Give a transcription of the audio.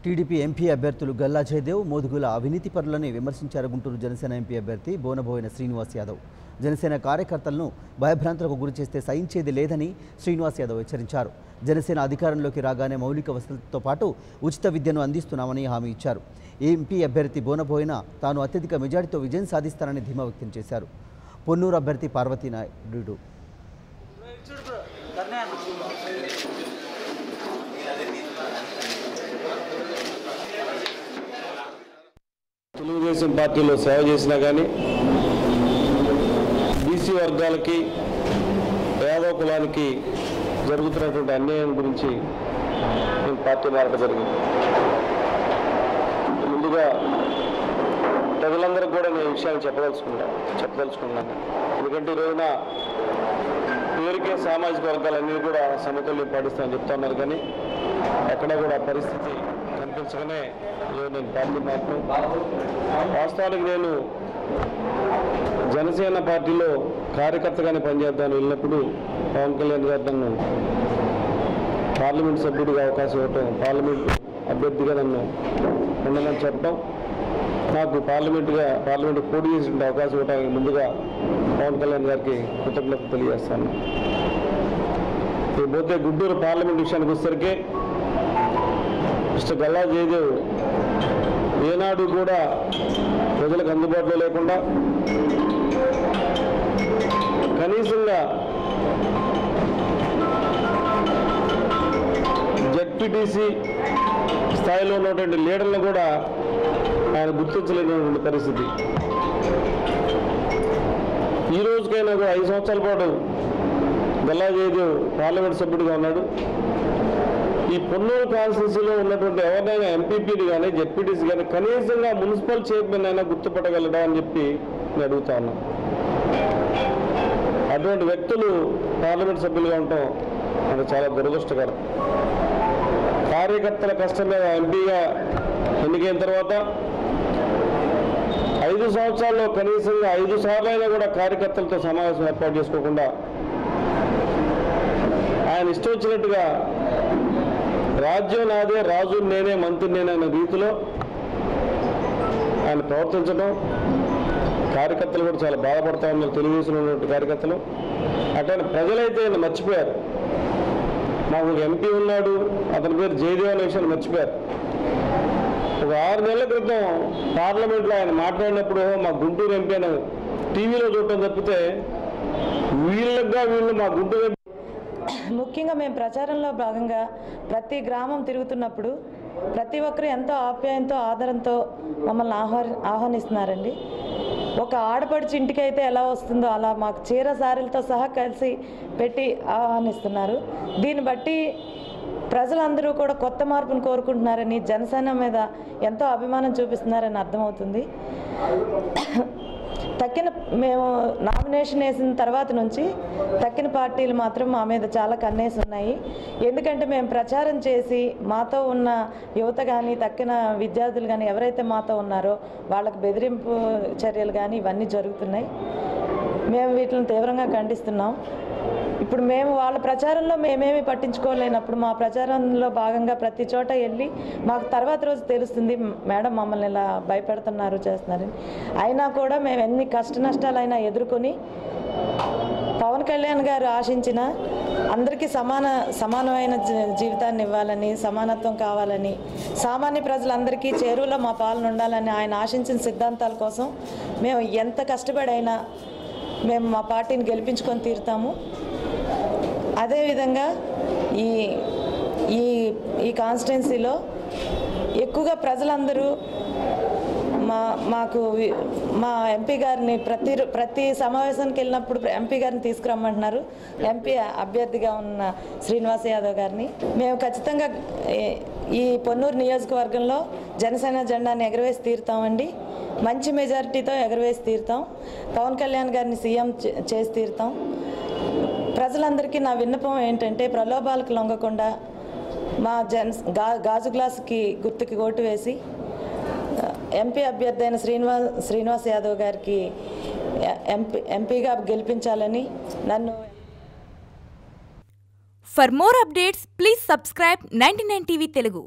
TDP MP అభ్యర్థులు గల్లా జయదేవ్, మోదుగుల అవినీతి పరులని విమర్శించారు గుంటూరు జనసేన ఎంపీ అభ్యర్థి బోనబోయిన శ్రీనివాస్ యాదవ్. జనసేన కార్యకర్తలను భయభ్రాంతులకు గురి చేస్తే సహించేది లేదని శ్రీనివాస్ యాదవ్ హెచ్చరించారు. జనసేన అధికారంలోకి రాగానే మౌలిక వసతులతో పాటు ఉచిత విద్యను అందిస్తున్నామని హామీ ఇచ్చారు. ఎంపీ అభ్యర్థి బోనబోయిన తాను అత్యధిక మెజారిటీతో విజయం సాధిస్తానని ధీమా వ్యక్తం చేశారు. పొన్నూరు అభ్యర్థి పార్వతీనాయుడు తెలుగుదేశం పార్టీలో సేవ చేసినా కానీ బీసీ వర్గాలకి యాదవ కులానికి జరుగుతున్నటువంటి అన్యాయం గురించి నేను పార్టీ మారడం జరిగింది. ముందుగా ప్రజలందరికీ కూడా నేను ఈ విషయాన్ని చెప్పదలుచుకున్నాను. ఎందుకంటే ఈ రోజున పేరుకే సామాజిక వర్గాలన్నీ కూడా సమతుల్యం పాటిస్తామని చెప్తా ఉన్నారు, కానీ ఎక్కడ కూడా పరిస్థితి కనిపించగానే నేను పార్టీ మాత్రం వాస్తవానికి నేను జనసేన పార్టీలో కార్యకర్తగానే పనిచేద్దామని వెళ్ళినప్పుడు పవన్ కళ్యాణ్ గారు నన్ను పార్లమెంట్ సభ్యుడిగా అవకాశం ఇవ్వటం, పార్లమెంట్ అభ్యర్థిగా నన్ను ఉండమని చెప్పడం, నాకు పార్లమెంట్ పోటీ చేసిన అవకాశం ఇవ్వడానికి ముందుగా పవన్ కళ్యాణ్ గారికి కృతజ్ఞత తెలియజేస్తాను. పోతే గుంటూరు పార్లమెంట్ విషయానికి వచ్చేసరికి మిస్టర్ గల్లా జయదేవ్ ఏనాడు కూడా ప్రజలకు అందుబాటులో లేకుండా కనీసంగా జెడ్పీటీసీ స్థాయిలో ఉన్నటువంటి లీడర్లను కూడా ఆయన గుర్తించలేనటువంటి పరిస్థితి. ఈ రోజుకైనా కూడా 5 సంవత్సరాల పాటు గల్లా జయదేవ్ పార్లమెంట్ సభ్యుడిగా ఉన్నాడు. ఈ పొన్నూరు కాన్స్టిట్యూన్సీలో ఉన్నటువంటి ఎవరినైనా ఎంపీపీని కానీ జెడ్పీటీసీ కానీ కనీసంగా మున్సిపల్ చైర్మన్ అయినా గుర్తుపట్టగలడా అని చెప్పి నేను అడుగుతా ఉన్నాను. అటువంటి వ్యక్తులు పార్లమెంట్ సభ్యులుగా ఉండటం అది చాలా దురదృష్టకరం. కార్యకర్తల కష్టం మీద ఎంపీగా ఎన్నికైన తర్వాత 5 సంవత్సరాల్లో కనీసంగా 5 సార్లు అయినా కూడా కార్యకర్తలతో సమావేశం ఏర్పాటు చేసుకోకుండా ఆయన ఇష్టం వచ్చినట్టుగా రాజ్యం నాదే, రాజు నేనే, మంత్రి నేనే అనే రీతిలో ఆయన ప్రవర్తించడం కార్యకర్తలు కూడా చాలా బాధపడతా ఉన్నారు. తెలుగుదేశంలో ఉన్నటువంటి కార్యకర్తలు అట్లాంటి ప్రజలైతే ఆయన మర్చిపోయారు. మాకు ఒక ఎంపీ ఉన్నాడు, అతని పేరు జయదేవ్ అనే విషయాన్ని మర్చిపోయారు. ఒక 6 నెలల క్రితం పార్లమెంట్లో ఆయన మాట్లాడినప్పుడు మా గుంటూరు ఎంపీ అని టీవీలో చూడటం తప్పితే వీళ్ళు మా గుంటూరు ఎంపీ. ముఖ్యంగా మేము ప్రచారంలో భాగంగా ప్రతి గ్రామం తిరుగుతున్నప్పుడు ప్రతి ఒక్కరు ఎంతో ఆప్యాయంతో ఆదరంతో మమ్మల్ని ఆహ్వానిస్తున్నారండి. ఒక ఆడపడిచి ఇంటికి అయితే ఎలా వస్తుందో అలా మాకు చీర సారీలతో సహా కలిసి పెట్టి ఆహ్వానిస్తున్నారు. దీన్ని బట్టి ప్రజలందరూ కూడా కొత్త మార్పును కోరుకుంటున్నారని, జనసేన మీద ఎంతో అభిమానం చూపిస్తున్నారని అర్థమవుతుంది. మేము నామినేషన్ వేసిన తర్వాత నుంచి తక్కిన పార్టీలు మాత్రం మా మీద చాలా కన్నేసి ఉన్నాయి. ఎందుకంటే మేము ప్రచారం చేసి మాతో ఉన్న యువత కానీ తక్కిన విద్యార్థులు కానీ ఎవరైతే మాతో ఉన్నారో వాళ్ళకి బెదిరింపు చర్యలు కానీ ఇవన్నీ జరుగుతున్నాయి. మేము వీటిని తీవ్రంగా ఖండిస్తున్నాం. ఇప్పుడు మేము వాళ్ళ ప్రచారంలో మేమేమి పట్టించుకోలేనప్పుడు మా ప్రచారంలో భాగంగా ప్రతి చోట వెళ్ళి మాకు తర్వాత రోజు తెలుస్తుంది మేడం మమ్మల్ని ఇలా భయపెడుతున్నారు చేస్తున్నారని. అయినా కూడా మేము ఎన్ని కష్ట నష్టాలైనా ఎదుర్కొని పవన్ కళ్యాణ్ గారు ఆశించిన అందరికీ సమానమైన జీవితాన్ని ఇవ్వాలని, సమానత్వం కావాలని, సామాన్య ప్రజలందరికీ చేరువలో మా పాలన ఉండాలని ఆయన ఆశించిన సిద్ధాంతాల కోసం మేము ఎంత కష్టపడైనా మేము మా పార్టీని గెలిపించుకొని తీరుతాము. అదేవిధంగా ఈ కాన్స్టిట్యున్సీలో ఎక్కువగా ప్రజలందరూ మా ఎంపీ గారిని ప్రతి సమావేశానికి వెళ్ళినప్పుడు ఎంపీ గారిని తీసుకురమ్మంటున్నారు. ఎంపీ అభ్యర్థిగా ఉన్న శ్రీనివాస్ యాదవ్ గారిని మేము ఖచ్చితంగా ఈ పొన్నూరు నియోజకవర్గంలో జనసేన జెండాని ఎగరవేసి తీరుతామండి. మంచి మెజారిటీతో ఎగరవేసి తీరుతాం. పవన్ కళ్యాణ్ గారిని సీఎం చేసి తీరుతాం. ప్రజలందరికీ నా విన్నపం ఏంటంటే ప్రలోభాలకు లొంగకుండా మా గాజు గ్లాసుకి గుర్తుకి ఓటు వేసి ఎంపీ అభ్యర్థి అయిన శ్రీనివాస్ యాదవ్ గారికి ఎంపీగా గెలిపించాలని నన్ను. For more updates, please subscribe 99 TV Telugu.